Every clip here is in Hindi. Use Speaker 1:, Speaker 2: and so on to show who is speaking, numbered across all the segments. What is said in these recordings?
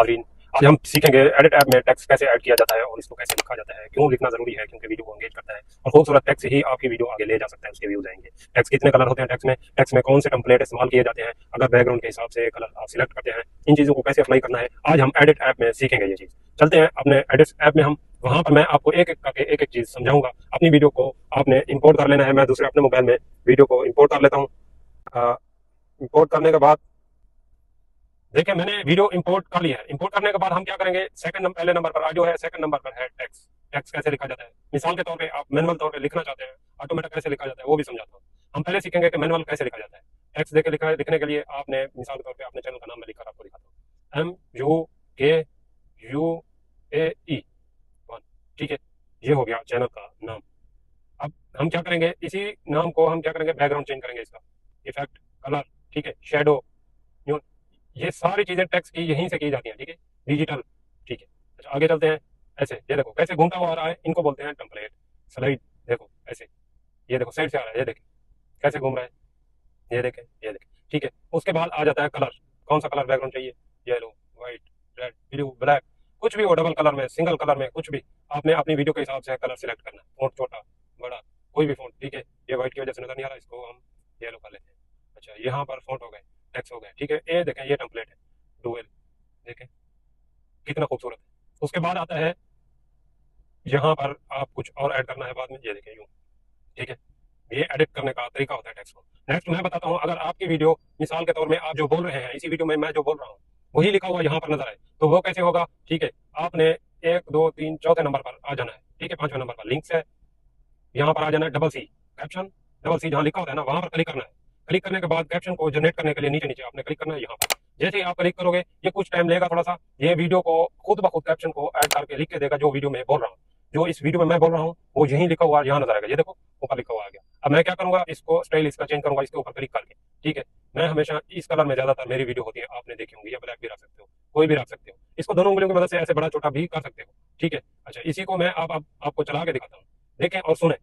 Speaker 1: नाज़रीन, आज हम सीखेंगे एडिट ऐप में टेक्स्ट कैसे ऐड किया जाता है और इसको कैसे लिखा जाता है, क्यों लिखना जरूरी है, क्योंकि वीडियो को एंगेज करता है और खूबसूरत टेक्स्ट ही आपकी वीडियो आगे ले जा सकता है, उसके व्यूज आएंगे। टेक्स्ट कितने कलर होते हैं, टेक्स्ट में कौन से टेम्पलेट इस्तेमाल किए जाते हैं, अगर बैकग्राउंड के हिसाब से कलर आप सिलेक्ट करते हैं, इन चीज़ों को कैसे अप्लाई करना है, आज हम एडिट ऐप में सीखेंगे ये चीज़। चलते हैं अपने एडिट ऐप में, हम वहां पर मैं आपको एक एक करके एक चीज़ समझाऊंगा। अपनी वीडियो को आपने इंपोर्ट कर लेना है। मैं दूसरे अपने मोबाइल में वीडियो को इंपोर्ट कर लेता हूँ। इंपोर्ट करने के बाद देखिए मैंने वीडियो इंपोर्ट कर लिया है। इंपोर्ट करने के बाद हम क्या करेंगे, पहले नंबर पर जो है सेकंड नंबर पर है टेक्स्ट। टेक्स्ट कैसे लिखा जाता है, मिसाल के तौर पे आप मैनुअल तौर पे लिखना चाहते हैं, ऑटोमेटिक कैसे लिखा जाता है वो भी समझाता हूँ। हम पहले सीखेंगे कि मैनुअल कैसे लिखा जाता है। टेक्स्ट देखे लिखने के लिए आपने मिसाल के तौर पे अपने चैनल का नाम मैं लिखकर आपको दिखाता हूँ, MUKUAE 1। ठीक है, ये हो गया चैनल का नाम। अब हम क्या करेंगे, इसी नाम को हम क्या करेंगे, बैकग्राउंड चेंज करेंगे, इसका इफेक्ट, कलर, ठीक है, शेडो, ये सारी चीजें टेक्स्ट की यहीं से की जाती हैं। ठीक है, डिजिटल। ठीक है, अच्छा आगे चलते हैं। ऐसे ये देखो कैसे घूमता हुआ आ रहा है, इनको बोलते हैं टेम्पलेट। स्लाइड देखो ऐसे, ये देखो साइड से आ रहा है, ये देखें कैसे घूम रहा है, ये देखें, ये देखें। ठीक है, उसके बाद आ जाता है कलर, कौन सा कलर बैकग्राउंड चाहिए, yellow, white, red, blue, black, कुछ भी हो, डबल कलर में, सिंगल कलर में, कुछ भी आपने अपनी वीडियो के हिसाब से कलर सिलेक्ट करना है। फॉन्ट छोटा बड़ा कोई भी फॉन्ट। ठीक है, ये व्हाइट की वजह से नजर नहीं आ रहा, इसको हम येलो कर लेते हैं। अच्छा, यहाँ पर फॉन्ट हो गए, टेक्स्ट हो गए। ठीक है, ये देखें ये टेम्पलेट है, डुअल, देखें कितना खूबसूरत है। उसके बाद आता है यहाँ पर आप कुछ और ऐड करना है बाद में, ये देखें यूं। ठीक है, ये एडिट करने का तरीका होता है टेक्स्ट को। नेक्स्ट मैं बताता हूँ, अगर आपकी वीडियो मिसाल के तौर में आप जो बोल रहे हैं, इसी वीडियो में मैं जो बोल रहा हूँ वही लिखा हुआ यहाँ पर नजर आए, तो वो कैसे होगा। ठीक है, आपने 1 2 3 चौथे नंबर पर आ जाना है। ठीक है, 5वें नंबर पर लिंक्स है, यहाँ पर आ जाना है double C caption, double C जहाँ लिखा होता है ना वहां पर क्लिक करना है। क्लिक करने के बाद कैप्शन को जनरेट करने के लिए नीचे नीचे आपने क्लिक करना है यहाँ पर। जैसे ही आप क्लिक करोगे, ये कुछ टाइम लेगा थोड़ा सा, ये वीडियो को खुद ब खुद कैप्शन को ऐड करके लिख के देगा जो वीडियो में बोल रहा हूँ। जो इस वीडियो में मैं बोल रहा हूँ वो यही लिखा हुआ यहाँ नजर आएगा, ये देखो ऊपर लिखा हुआ आ गया। अब मैं क्या करूंगा, इसको स्टाइल इसका चेंज करूंगा इसके ऊपर क्लिक करके। ठीक है, मैं हमेशा इस कलर में ज्यादातर मेरी वीडियो होती है, आपने देखी होंगी, या ब्लैक भी रख सकते हो, कोई भी रख सकते हो। इसको दोनों उंगलियों की मदद से ऐसे बड़ा छोटा भी कर सकते हो। ठीक है, अच्छा इसी को मैं अब आपको चला के दिखाता हूँ, देखें और सुने।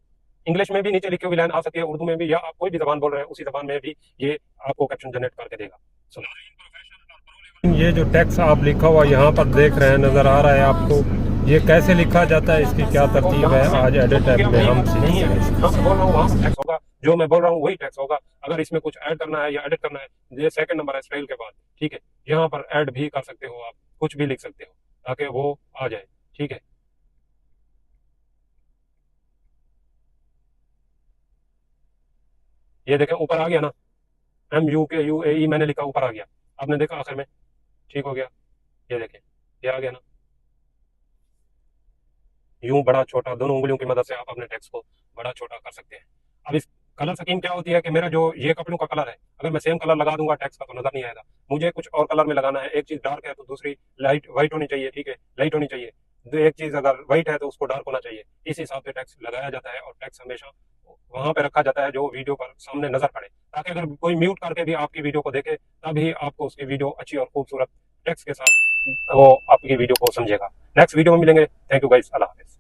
Speaker 1: इंग्लिश में भी नीचे लिखी हुई लाइन आ सकती है, उर्दू में भी, या आप कोई भी जबान बोल रहे हैं उसी जबान में भी ये आपको कैप्शन जनरेट करके देगा। सुनो, ये जो टेक्स्ट आप लिखा हुआ यहाँ पर देख रहे हैं, नजर आ रहा है आपको, ये कैसे लिखा जाता है, इसकी क्या तरतीब है, आज एडिट ऐप में हम सीखेंगे। बोल रहा हूँ वहाँ टेक्स्ट होगा, जो मैं बोल रहा हूँ वही टेक्स्ट होगा। अगर इसमें कुछ ऐड करना है या एडिट करना है, ये सेकंड नंबर है स्टाइल के बाद। ठीक है, यहाँ पर ऐड भी कर सकते हो, आप कुछ भी लिख सकते हो ताकि वो आ जाए। ठीक है, ये देखें ऊपर आ गया ना, MUKUAE मैंने लिखा, ऊपर आ गया, आपने देखा आखिर में, ठीक हो गया। ये देखें ये आ गया ना, यूं बड़ा छोटा दोनों उंगलियों की मदद से आप अपने टेक्स्ट को बड़ा छोटा कर सकते हैं। अब इस कलर स्कीम क्या होती है कि मेरा जो ये कपड़ों का कलर है, अगर मैं सेम कलर लगा दूंगा टेक्स्ट का तो नजर नहीं आएगा, मुझे कुछ और कलर में लगाना है। एक चीज डार्क है तो दूसरी लाइट व्हाइट होनी चाहिए। ठीक है, लाइट होनी चाहिए। एक चीज अगर व्हाइट है तो उसको डार्क होना चाहिए। इस हिसाब से टेक्स्ट लगाया जाता है और टेक्स्ट हमेशा वहां पे रखा जाता है जो वीडियो पर सामने नजर पड़े, ताकि अगर कोई म्यूट करके भी आपकी वीडियो को देखे तभी आपको उसकी वीडियो अच्छी और खूबसूरत टेक्स्ट के साथ वो आपकी वीडियो को समझेगा। नेक्स्ट वीडियो में मिलेंगे। Thank you guys, Allah Hafiz.